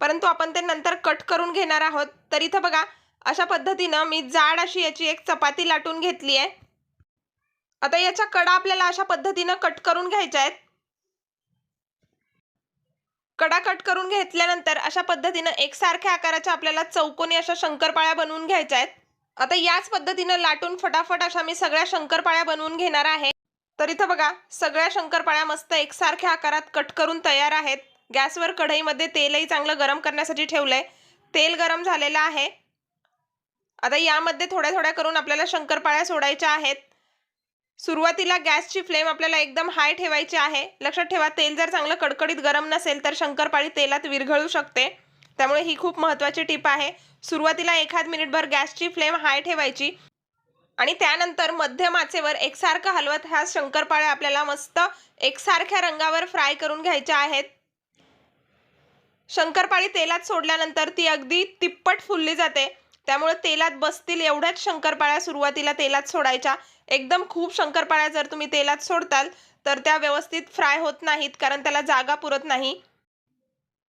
परंतु आपण ते नंतर कट करून घेणार आहोत. तर इथं बघा, अशा पद्धतीनं मी जाड अशी याची एक चपाती लाटून घेतली आहे. आता याच्या कडा आपल्याला अशा पद्धतीनं कट करून घ्यायच्या आहेत. कडा कट करून घेतल्यानंतर अशा पद्धतीनं एकसारख्या आकाराच्या आपल्याला चौकोनी अशा शंकरपाळ्या बनवून घ्यायच्या आहेत. आता याच पद्धतीनं लाटून फटाफट अशा मी सगळ्या शंकरपाळ्या बनवून घेणार आहे. तर इथं बघा, सगळ्या शंकरपाळ्या मस्त एकसारख्या आकारात कट करून तयार आहेत. गॅसवर कढईमध्ये तेलही चांगलं गरम करण्यासाठी ठेवलंय. तेल गरम झालेलं आहे. आता यामध्ये थोड्या थोड्या करून आपल्याला शंकरपाळ्या सोडायच्या आहेत. सुरुवातीला गॅसची फ्लेम आपल्याला एकदम हाय ठेवायची आहे. लक्षात ठेवा, तेल जर चांगलं कडकडीत गरम नसेल तर शंकरपाळी तेलात विरघळू शकते. त्यामुळे ही खूप महत्त्वाची टिप आहे. सुरुवातीला 1 मिनिटभर गॅसची फ्लेम हाय ठेवायची आणि त्यानंतर मध्यम आचेवर एकसारखं हलवत ह्या शंकरपाळ्या आपल्याला मस्त एकसारख्या रंगावर फ्राय करून घ्यायच्या आहेत. शंकरपाळी तेलात सोडल्यानंतर ती अगदी तिप्पट फुलली जाते. त्यामुळे तेलात बसतील एवढ्याच शंकरपाळ्या सुरुवातीला तेलात सोडायच्या. एकदम खूप शंकरपाळ्या जर तुम्ही तेलात सोडताल तर त्या व्यवस्थित फ्राय होत नाहीत, कारण त्याला जागा पुरत नाही.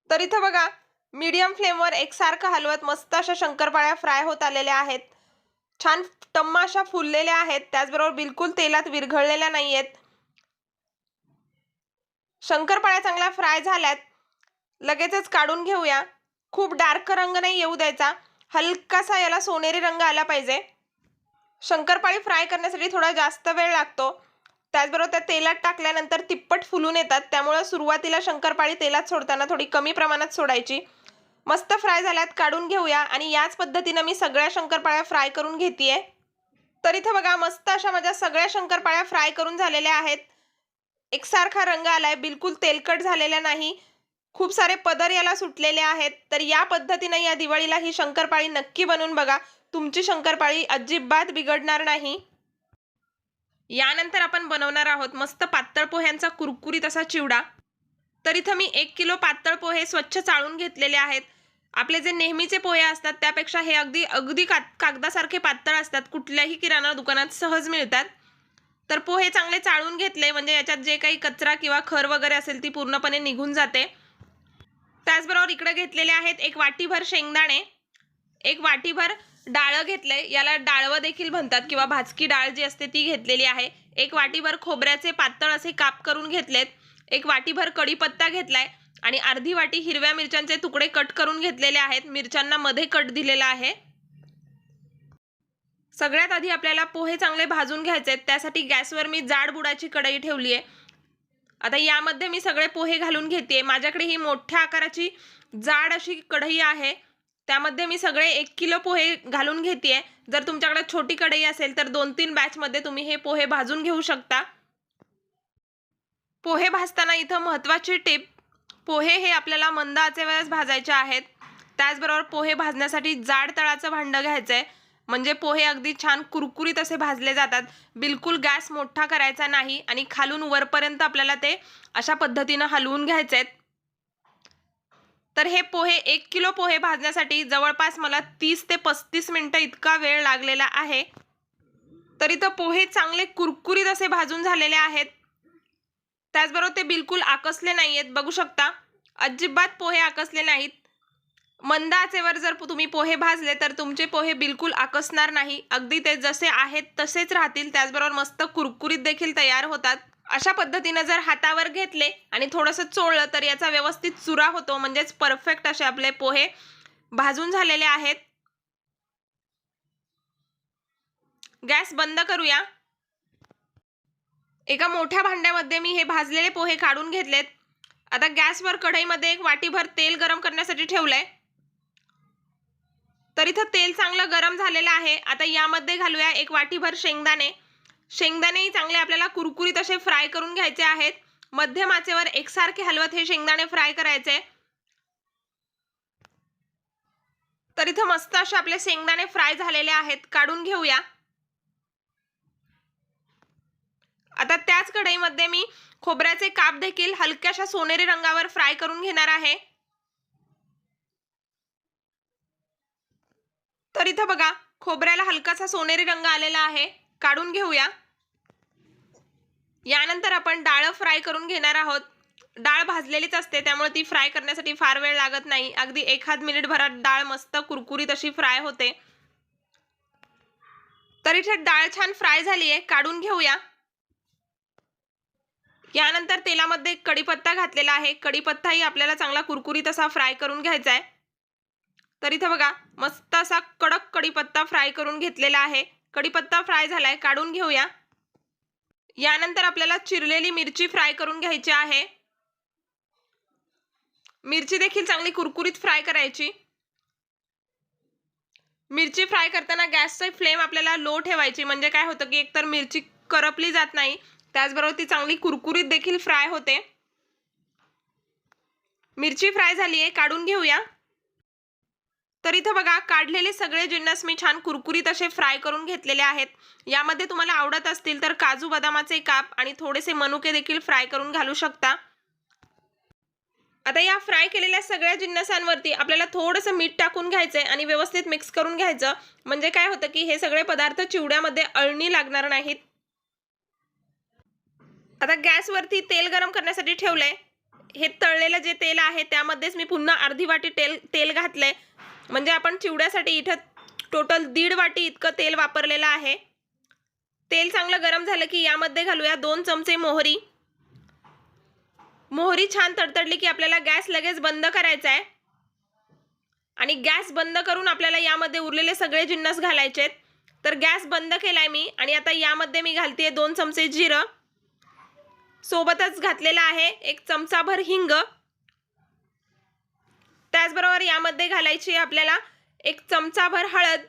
तर इथं बघा, मीडियम फ्लेमवर एकसारखं हलवत मस्त अशा शंकरपाळ्या फ्राय होत आलेल्या आहेत. छान टम्मा अशा फुललेल्या आहेत. त्याचबरोबर बिलकुल तेलात विरघळलेल्या नाहीयेत. शंकरपाळ्या चांगल्या फ्राय झाल्यात. लगेचच काढून घेऊया. खूप डार्क रंग नाही येऊ द्यायचा. हलकासा याला सोनेरी रंग आला पाहिजे. शंकरपाळी फ्राय करण्यासाठी थोडा जास्त वेळ लागतो. त्याचबरोबर त्या तेलात टाकल्यानंतर तिप्पट फुलून येतात. त्यामुळे सुरुवातीला शंकरपाळी तेलात सोडताना थोडी कमी प्रमाणात सोडायची. मस्त फ्राय झाल्यात, काढून घेऊया आणि याच पद्धतीनं मी सगळ्या शंकरपाळ्या फ्राय करून घेतेय. तर इथं बघा, मस्त अशा माझ्या सगळ्या शंकरपाळ्या फ्राय करून झालेल्या आहेत. एकसारखा रंग आलाय, बिलकुल तेलकट झालेला नाही. खूप सारे पदर याला सुटलेले आहेत. तर या पद्धतीनं या दिवाळीला ही शंकरपाळी नक्की बनवून बघा. तुमची शंकरपाळी अजिबात बिघडणार नाही. यानंतर आपण बनवणार आहोत मस्त पातळ पोह्यांचा कुरकुरीत असा चिवडा. तर इथं मी 1 किलो पातळ पोहे स्वच्छ चाळून घेतलेले आहेत. आपले जे नेहमीचे पोहे असतात त्यापेक्षा हे अगदी अगदी कागदासारखे पातळ असतात. कुठल्याही किराणा दुकानात सहज मिळतात. तर पोहे चांगले चाळून घेतले, म्हणजे याच्यात जे काही कचरा किंवा खर वगैरे असेल ती पूर्णपणे निघून जाते. त्याचबरोबर इकडे घेतलेले आहेत 1 वाटीभर शेंगदाणे, 1 वाटीभर डाळ घेतले, याला डाळवं देखील म्हणतात किंवा भाजकी डाळ जी असते ती घेतलेली आहे. 1 वाटीभर खोबऱ्याचे पातळ असे काप करून घेतलेत. 1 वाटीभर कढीपत्ता घेतलाय आणि अर्धी वाटी हिरव्या मिरच्यांचे तुकडे कट करून घेतलेले आहेत. मिरच्यांना मध्ये कट दिलेला आहे. सगळ्यात आधी आपल्याला पोहे चांगले भाजून घ्यायचे आहेत. त्यासाठी गॅसवर मी जाड बुडाची कढई ठेवली आहे. आता यामध्ये मी सगळे पोहे घालून घेते. माझ्याकडे ही मोठ्या आकाराची जाड अशी कढई आहे. त्यामध्ये मी सगळे 1 किलो पोहे घालून घेते. जर तुमच्याकडे छोटी कढई असेल तर 2-3 बॅचमध्ये तुम्ही हे पोहे भाजून घेऊ शकता. पोहे भाजताना इथं महत्त्वाची टिप, पोहे हे आपल्याला मंद आचेवरच भाजायचे आहेत. त्याचबरोबर पोहे भाजण्यासाठी जाड तळाचं भांडं घ्यायचं आहे, म्हणजे पोहे अगदी छान कुरकुरीत असे भाजले जातात. बिलकुल गॅस मोठा करायचा नाही आणि खालून वरपर्यंत आपल्याला ते अशा पद्धतीनं हलवून घ्यायचे आहेत. तर हे पोहे 1 किलो पोहे भाजण्यासाठी जवळपास मला 30 ते 35 मिनिटं इतका वेळ लागलेला आहे. तर इथं पोहे चांगले कुरकुरीत असे भाजून झालेले आहेत. त्याचबरोबर ते बिलकुल आकसले नाहीयेत. बघू शकता, अजिबात पोहे आकसले नाहीत. मंद आचेवर जर तुम्ही पोहे भाजले तर तुमचे पोहे बिलकुल आकसणार नाही. अगदी ते जसे आहेत तसेच राहतील. त्याचबरोबर मस्त कुरकुरीत देखील तयार होतात. अशा पद्धतीने जर हातावर घेतले आणि थोडंसं चोळलं तर याचा व्यवस्थित चुरा होतो, म्हणजेच परफेक्ट असे आपले पोहे भाजून झालेले आहेत. गॅस बंद करूया. एका मोठ्या भांड्यामध्ये मी हे भाजलेले पोहे काढून घेतलेत. आता गॅसवर कढईमध्ये 1 वाटीभर तेल गरम करण्यासाठी ठेवलंय. तर इथं तेल चांगलं गरम झालेलं आहे. आता यामध्ये घालूया 1 वाटीभर शेंगदाणे. शेंगदाणेही चांगले आपल्याला कुरकुरीत असे फ्राय करून घ्यायचे आहेत. मध्यम आचेवर एकसारखे हलवत हे शेंगदाणे फ्राय करायचे. तर इथं मस्त असे आपले शेंगदाणे फ्राय झालेले आहेत, काढून घेऊया. आता त्याच कढईमध्ये मी खोबऱ्याचे काप देखील हलक्याशा सोनेरी रंगावर फ्राय करून घेणार आहे. तर इथं बघा, खोबऱ्याला हलकासा सोनेरी रंग आलेला आहे, काढून घेऊया. यानंतर आपण डाळ फ्राय करून घेणार आहोत. डाळ भाजलेलीच असते, त्यामुळे ती फ्राय करण्यासाठी फार वेळ लागत नाही. अगदी 1 मिनिट भरात डाळ मस्त कुरकुरीत अशी फ्राय होते. तर इथे डाळ छान फ्राय झाली आहे, काढून घेऊया. यानंतर तेलामध्ये कढीपत्ता घातलेला आहे. कढीपत्ताही आपल्याला चांगला कुरकुरीत असा फ्राय करून घ्यायचा आहे. तर इथं बघा, मस्त असा कडक कढीपत्ता फ्राय करून घेतलेला आहे. कढीपत्ता फ्राय झालाय, काढून घेऊया. यानंतर आपल्याला चिरलेली मिरची फ्राय करून घ्यायची आहे. मिरची देखील चांगली कुरकुरीत फ्राय करायची. मिरची फ्राय करताना गॅसचा फ्लेम आपल्याला लो ठेवायची, म्हणजे काय होतं की एकतर मिरची करपली जात नाही, त्याचबरोबर ती चांगली कुरकुरीत देखील फ्राय होते. मिरची फ्राय झाली आहे, काढून घेऊया. तर इथं बघा, काढलेले सगळे जिन्नस मी छान कुरकुरीत असे फ्राय करून घेतलेले आहेत. यामध्ये तुम्हाला आवडत असतील तर काजू बदामाचे काप आणि थोडेसे मनुके देखील फ्राय करून घालू शकता. आता या फ्राय केलेल्या सगळ्या जिन्नसांवरती आपल्याला थोडंसं मीठ टाकून घ्यायचंय आणि व्यवस्थित मिक्स करून घ्यायचं, म्हणजे काय होतं की हे सगळे पदार्थ चिवड्यामध्ये अळणी लागणार नाहीत. आता गॅसवरती तेल गरम करण्यासाठी ठेवलंय. हे तळलेलं जे तेल आहे त्यामध्येच मी पुन्हा अर्धी वाटी तेल घातलंय, म्हणजे आपण चिवड्यासाठी इथं टोटल 1.5 वाटी इतकं तेल वापरलेलं आहे. तेल चांगलं गरम झालं की यामध्ये घालूया 2 चमचे मोहरी. मोहरी छान तडतडली की आपल्याला गॅस लगेच बंद करायचा आहे आणि गॅस बंद करून आपल्याला यामध्ये उरलेले सगळे जिन्नस घालायचे आहेत. तर गॅस बंद केलाय मी आणि आता यामध्ये मी घालतेय 2 चमचे जिरं. सोबतच घातलेला आहे 1 चमचाभर हिंग. त्याचबरोबर यामध्ये घालायची आपल्याला 1 चमचाभर हळद.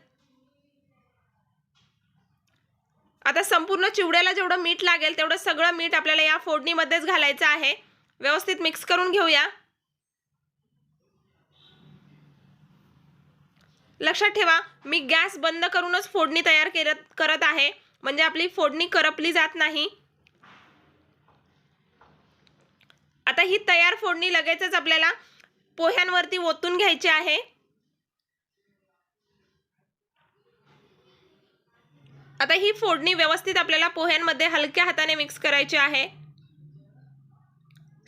आता संपूर्ण चिवड्याला जेवढं मीठ लागेल तेवढं सगळं मीठ आपल्याला या फोडणीमध्येच घालायचं आहे. व्यवस्थित मिक्स करून घेऊया. लक्षात ठेवा, मी गॅस बंद करूनच फोडणी तयार करत आहे, म्हणजे आपली फोडणी करपली जात नाही. आता ही तयार फोडणी लगेचच आपल्याला पोह्यांवरती ओतून घ्यायची आहे. आता ही फोडणी व्यवस्थित आपल्याला पोह्यांमध्ये हलक्या हाताने मिक्स करायची आहे.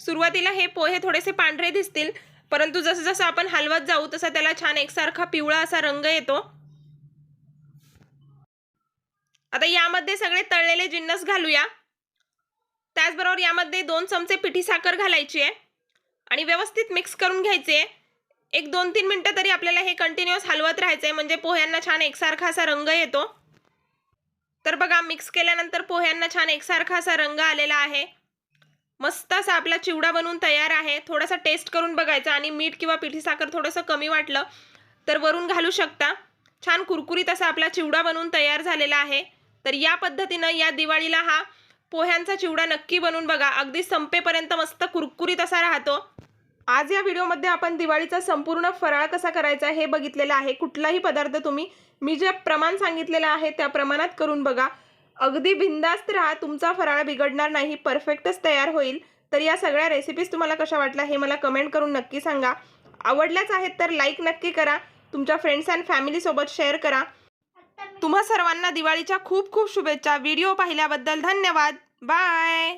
सुरुवातीला हे पोहे थोडेसे पांढरे दिसतील, परंतु जसं जसं आपण हलवत जाऊ तसा त्याला छान एकसारखा पिवळा असा रंग येतो. आता यामध्ये सगळे तळलेले जिन्नस घालूया. त्याचबरोबर यामध्ये 2 चमचे पिठी साखर घालायची आहे आणि व्यवस्थित मिक्स करून घ्यायचे. 1-2-3 मिनिटं तरी आपल्याला हे कंटिन्युअस हलवत राहायचंय, म्हणजे पोह्यांना छान एकसारखा असा रंग येतो. तर बघा, मिक्स केल्यानंतर पोह्यांना छान एकसारखा असा रंग आलेला आहे. मस्त असा आपला चिवडा बनवून तयार आहे. थोडासा टेस्ट करून बघायचा आणि मीठ किंवा पिठी साखर थोडंसं कमी वाटलं तर वरून घालू शकता. छान कुरकुरीत असा आपला चिवडा बनवून तयार झालेला आहे. तर या पद्धतीनं या दिवाळीला हा पोह्यांचा चिवडा नक्की बनवून बघा. अगदी संपेपर्यंत मस्त कुरकुरीत असा राहतो. आज या व्हिडिओमध्ये आपण दिवाळीचा संपूर्ण फराळ कसा करायचा हे बघितलेलं आहे। कुठलाही पदार्थ तुम्ही मी जे प्रमाण सांगितलेलं आहे त्या प्रमाणात करून बघा। अगदी बिनधास्त राहा, तुमचा फराळ बिघडणार नाही, परफेक्टच तयार होईल। तर या सगळ्या रेसिपीज तुम्हाला कशा वाटल्या हे मला कमेंट करून नक्की सांगा। आवडल्याच आहेत तर लाईक नक्की करा, तुमच्या फ्रेंड्स अँड फॅमिली सोबत शेअर करा। तुम्हा सर्वांना दिवाळीच्या खूप खूप शुभेच्छा। व्हिडिओ पाहिल्याबद्दल धन्यवाद। बाय।